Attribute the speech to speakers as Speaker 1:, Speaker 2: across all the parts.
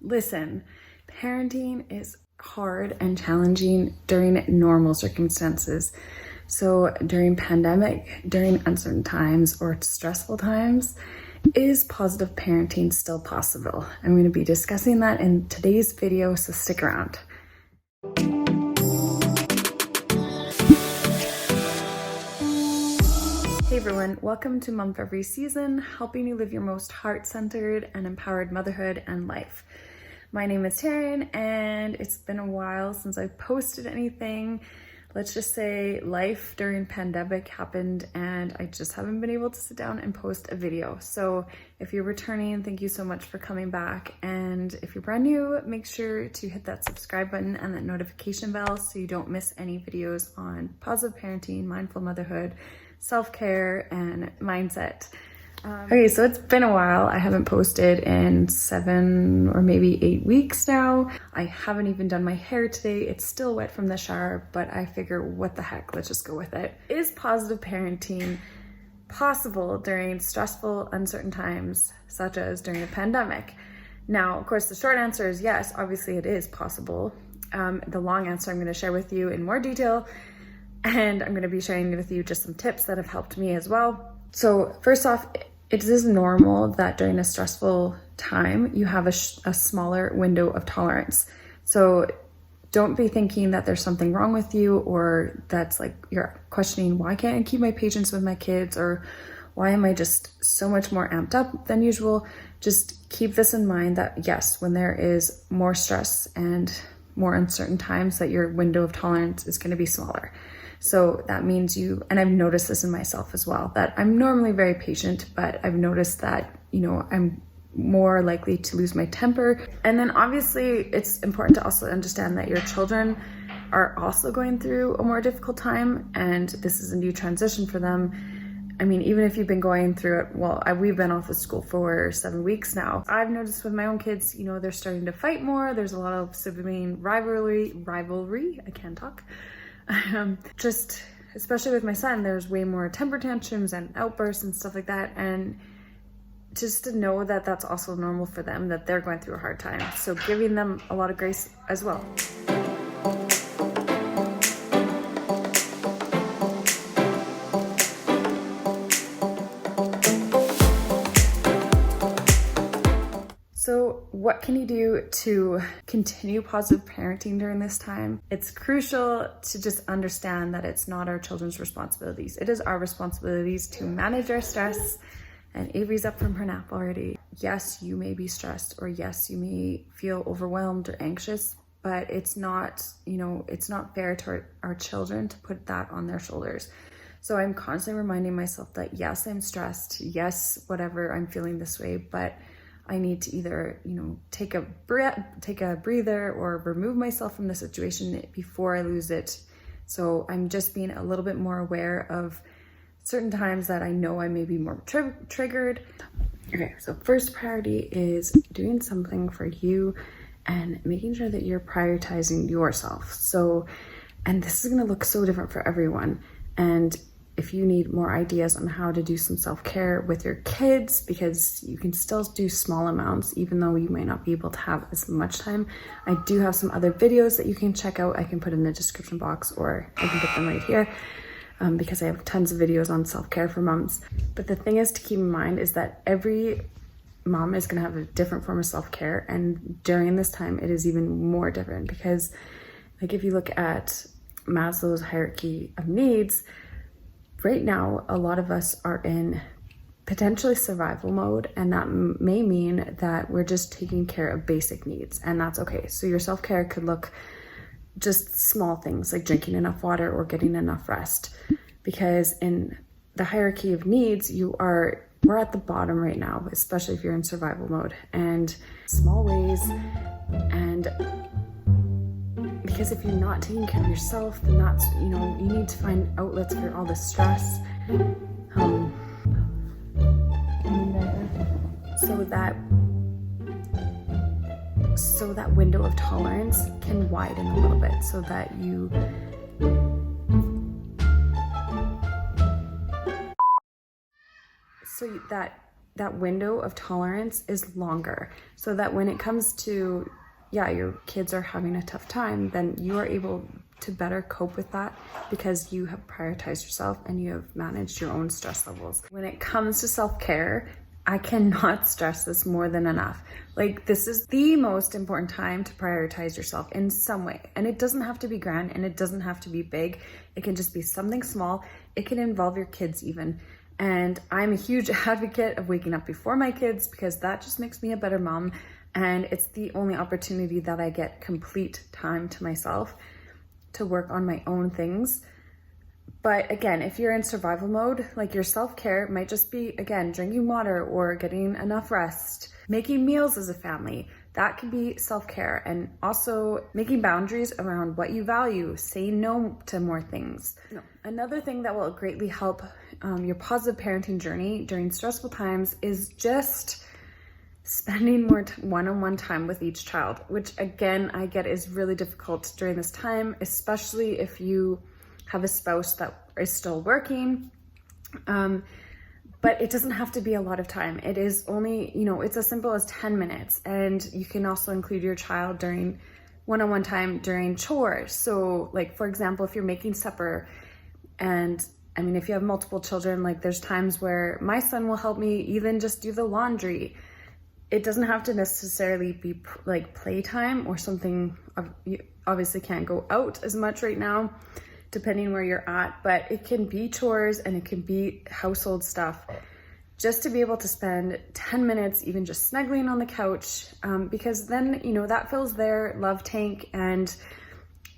Speaker 1: Listen, parenting is hard and challenging during normal circumstances. So during pandemic, during uncertain times or stressful times, is positive parenting still possible? I'm going to be discussing that in today's video, so stick around. Hey everyone, welcome to Mom for Every Season, helping you live your most heart-centered and empowered motherhood and life. My name is Taryn, and it's been a while since I've posted anything. Let's just say life during pandemic happened and I just haven't been able to sit down and post a video. So if you're returning, thank you so much for coming back. And if you're brand new, make sure to hit that subscribe button and that notification bell so you don't miss any videos on positive parenting, mindful motherhood, self-care, and mindset. Okay, so it's been a while. I haven't posted in 7 or maybe 8 weeks now. I haven't even done my hair today. It's still wet from the shower, but I figure what the heck, let's just go with it. Is positive parenting possible during stressful, uncertain times, such as during a pandemic? Now, of course, the short answer is yes, obviously it is possible. The long answer I'm going to share with you in more detail, and I'm going to be sharing with you just some tips that have helped me as well. So first off, it is normal that during a stressful time, you have a smaller window of tolerance. So don't be thinking that there's something wrong with you, or that's like you're questioning, why can't I keep my patience with my kids? Or why am I just so much more amped up than usual? Just keep this in mind that yes, when there is more stress and more uncertain times, that your window of tolerance is going to be smaller. So that means and I've noticed this in myself as well, that I'm normally very patient, but I've noticed that, I'm more likely to lose my temper. And then obviously it's important to also understand that your children are also going through a more difficult time, and this is a new transition for them. I mean, even if you've been going through it, we've been off of school for 7 weeks now. I've noticed with my own kids, they're starting to fight more. There's a lot of sibling rivalry. I can't talk. Just especially with my son, there's way more temper tantrums and outbursts and stuff like that. And just to know that that's also normal for them, that they're going through a hard time. So giving them a lot of grace as well. So what can you do to continue positive parenting during this time? It's crucial to just understand that it's not our children's responsibilities. It is our responsibilities to manage our stress. And Avery's up from her nap already. Yes, you may be stressed, or yes, you may feel overwhelmed or anxious, but it's not, it's not fair to our children to put that on their shoulders. So I'm constantly reminding myself that yes, I'm stressed. Yes, whatever, I'm feeling this way, but I need to either, take a breather or remove myself from the situation before I lose it. So I'm just being a little bit more aware of certain times that I know I may be more triggered. Okay, so first priority is doing something for you and making sure that you're prioritizing yourself. So, and this is gonna look so different for everyone. And if you need more ideas on how to do some self-care with your kids, because you can still do small amounts, even though you might not be able to have as much time, I do have some other videos that you can check out. I can put in the description box, or I can put them right here, because I have tons of videos on self-care for moms. But the thing is to keep in mind is that every mom is gonna have a different form of self-care. And during this time, it is even more different, because like if you look at Maslow's hierarchy of needs, right now, a lot of us are in potentially survival mode, and that may mean that we're just taking care of basic needs, and that's okay. So your self-care could look just small things like drinking enough water or getting enough rest, because in the hierarchy of needs, we're at the bottom right now, especially if you're in survival mode, and small ways. And because if you're not taking care of yourself, then that's, you need to find outlets for all the stress. So that window of tolerance can widen a little bit, so that that window of tolerance is longer, so that when it comes to, your kids are having a tough time, then you are able to better cope with that because you have prioritized yourself and you have managed your own stress levels. When it comes to self-care, I cannot stress this more than enough. Like, this is the most important time to prioritize yourself in some way. And it doesn't have to be grand and it doesn't have to be big. It can just be something small. It can involve your kids even. And I'm a huge advocate of waking up before my kids because that just makes me a better mom. And it's the only opportunity that I get complete time to myself to work on my own things. But again, if you're in survival mode, like, your self-care might just be, again, drinking water or getting enough rest, making meals as a family. That can be self-care. And also making boundaries around what you value, saying no to more things. Another thing that will greatly help your positive parenting journey during stressful times is just spending more one-on-one time with each child, which again, I get is really difficult during this time, especially if you have a spouse that is still working. But it doesn't have to be a lot of time. It is only, it's as simple as 10 minutes. And you can also include your child during one-on-one time during chores. So, like, for example, if you're making supper, and I mean, if you have multiple children, like, there's times where my son will help me even just do the laundry. It doesn't have to necessarily be like playtime or something. You obviously can't go out as much right now, depending where you're at, but it can be chores and it can be household stuff. Just to be able to spend 10 minutes even just snuggling on the couch, because then, that fills their love tank and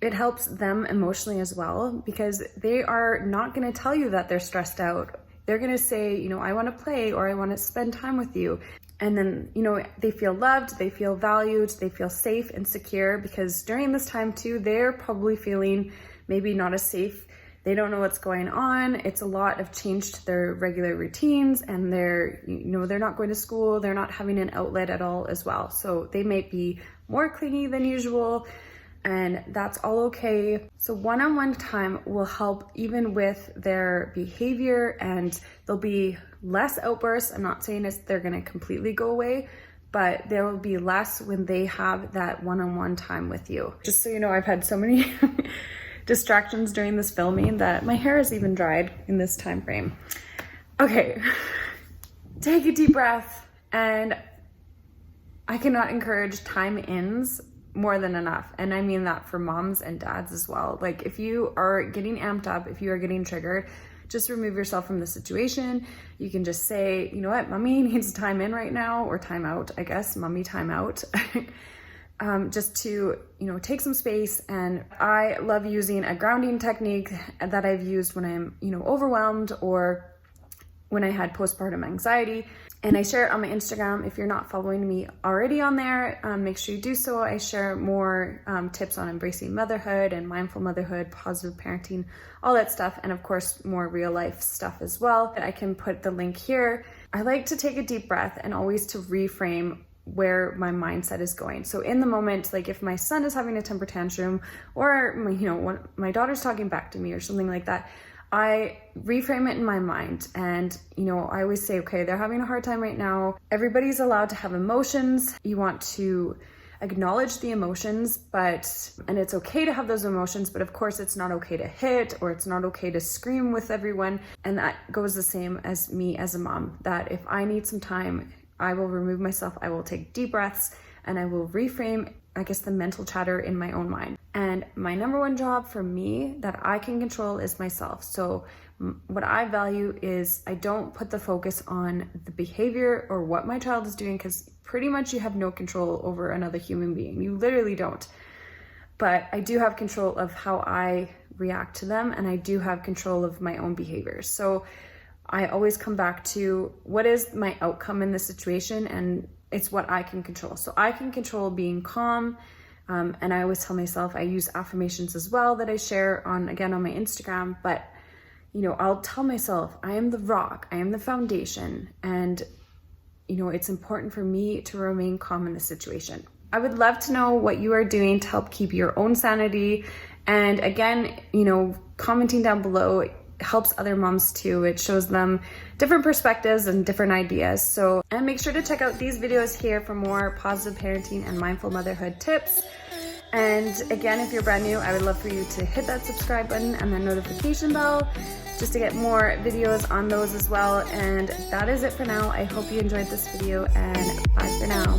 Speaker 1: it helps them emotionally as well, because they are not going to tell you that they're stressed out. They're going to say, I want to play or I want to spend time with you. And then, they feel loved, they feel valued, they feel safe and secure, because during this time too, they're probably feeling maybe not as safe. They don't know what's going on. It's a lot of change to their regular routines, and they're not going to school. They're not having an outlet at all as well. So they might be more clingy than usual, and that's all okay. So one-on-one time will help even with their behavior, and there'll be less outbursts. I'm not saying they're going to completely go away, but there will be less when they have that one-on-one time with you. Just so you know, I've had so many distractions during this filming that my hair is even dried in this time frame. Okay, take a deep breath, and I cannot encourage time-ins more than enough. And I mean that for moms and dads as well. Like, if you are getting amped up, if you are getting triggered, just remove yourself from the situation. You can just say, you know what, mommy needs time in right now, or time out, I guess, mommy time out. Just to, take some space. And I love using a grounding technique that I've used when I'm, overwhelmed, or when I had postpartum anxiety. And I share it on my Instagram. If you're not following me already on there, make sure you do so. I share more tips on embracing motherhood and mindful motherhood, positive parenting, all that stuff. And of course, more real life stuff as well. I can put the link here. I like to take a deep breath and always to reframe where my mindset is going. So in the moment, like if my son is having a temper tantrum, or when my daughter's talking back to me or something like that, I reframe it in my mind. And, I always say, okay, they're having a hard time right now. Everybody's allowed to have emotions. You want to acknowledge the emotions, and it's okay to have those emotions, but of course it's not okay to hit, or it's not okay to scream with everyone. And that goes the same as me as a mom, that if I need some time, I will remove myself, I will take deep breaths, and I will reframe, the mental chatter in my own mind. And my number one job for me that I can control is myself. So what I value is I don't put the focus on the behavior or what my child is doing, because pretty much you have no control over another human being. You literally don't. But I do have control of how I react to them, and I do have control of my own behaviors. So I always come back to what is my outcome in this situation, and it's what I can control. So I can control being calm. And I always tell myself, I use affirmations as well that I share on my Instagram, but I'll tell myself, I am the rock, I am the foundation. And, it's important for me to remain calm in this situation. I would love to know what you are doing to help keep your own sanity. And again, commenting down below, helps other moms too. It shows them different perspectives and different ideas. And make sure to check out these videos here for more positive parenting and mindful motherhood tips. And again, if you're brand new, I would love for you to hit that subscribe button and the notification bell just to get more videos on those as well. And that is it for now. I hope you enjoyed this video, and bye for now.